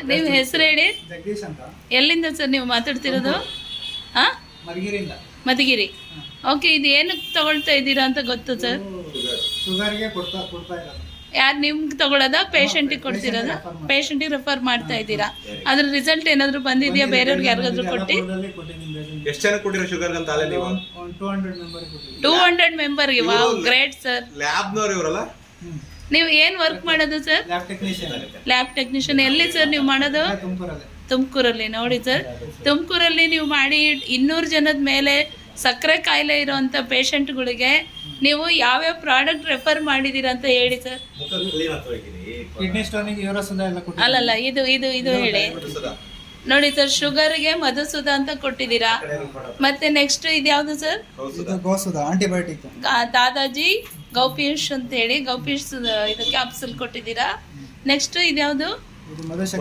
ನೀವು ಹೆಸರು ಹೇಳಿ. ಜಗದೀಶ್ ಅಂತ. ಎಲ್ಲಿಂದ ಸರ್ ನೀವು ಮಾತಾಡ್ತಿರೋದು? ಹಾಂ, ಮಧುಗಿರಿಯಿಂದ. ಮಧುಗಿರಿ. ಓಕೆ, ಇದು ಏನಕ್ಕೆ ತಗೊಳ್ತಾ ಇದ್ದೀರಾ ಅಂತ ಗೊತ್ತು ಸರ್? ಶುಗರ್ಗೆ ಕೊಡ್ತಾ ಇರೋದು. ಯಾರು ನಿಮ್ಗೆ ತಗೊಳ್ಳೋದ, ಪೇಷಂಟಿಗೆ ಕೊಡ್ತಿರೋದ? ಪೇಷಂಟಿಗೆ ರೆಫರ್ ಮಾಡ್ತಾ ಇದ್ದೀರಾ. ಅದ್ರ ರಿಸಲ್ಟ್ ಏನಾದರೂ ಬಂದಿದೆಯಾ? ಬೇರೆಯವ್ರಿಗೆ ಯಾರಿಗಾದ್ರೂ ಕೊಟ್ಟು? ಎಷ್ಟು ಜನ ಕೊಟ್ಟಿರೋ ಶುಗರ್ ಅಂತ? 200 ಮೆಂಬರ್ಗೆ. Wow, great sir. ಲ್ಯಾಬ್ನವ್ರು ಇವರಲ್ಲ? ನೀವು ಏನು ವರ್ಕ್ ಮಾಡೋದು ಸರ್? Lab technician. ಎಲ್ಲಿ ಸರ್ ನೀವು ಮಾಡೋದು? ತುಮಕೂರಲ್ಲಿ. ನೋಡಿ ಸರ್, ತುಮಕೂರಲ್ಲಿ ನೀವು ಮಾಡಿ 200 ಜನದ ಮೇಲೆ ಸಕ್ಕರೆ ಕಾಯಿಲೆ ಇರೋವಂಥ ಪೇಷಂಟ್ಗಳಿಗೆ ನೀವು ಯಾವ್ಯಾವ ಪ್ರಾಡಕ್ಟ್ ರೆಫರ್ ಮಾಡಿದ್ದೀರಾ ಅಂತ ಹೇಳಿ ಸರ್. ಕಿಡ್ನಿ ಸ್ಟೋನಿಗೆ ಯೂರೋಸುಧಾ ಎಲ್ಲ ಕೊಟ್ಟಿದ್ದೀವಿ. ಅಲ್ಲಲ್ಲ, ಇದು ಇದು ಇದು ಹೇಳಿ. ನೋಡಿ ಸರ್, ಶುಗರ್ಗೆ ಮಧುಸುಧಾ ಅಂತ ಕೊಟ್ಟಿದ್ದೀರಾ. ಮತ್ತೆ ನೆಕ್ಸ್ಟ್ ಇದು ಯಾವುದು ಸರ್? ಇದು ಗೋಸುಧಾ ಆಂಟಿಬಯೋಟಿಕ್. ದಾದಾಜಿ ಗೌಪೀಶ್ ಅಂತ ಹೇಳಿ ಗೌಪೀಶ್ ಇದು ಕ್ಯಾಪ್ಸುಲ್ ಕೊಟ್ಟಿದ್ದೀರಾ. ನೆಕ್ಸ್ಟ್ ಇದು ಯಾವುದು? ಇದು ಮಧುಶಕ್ತಿ.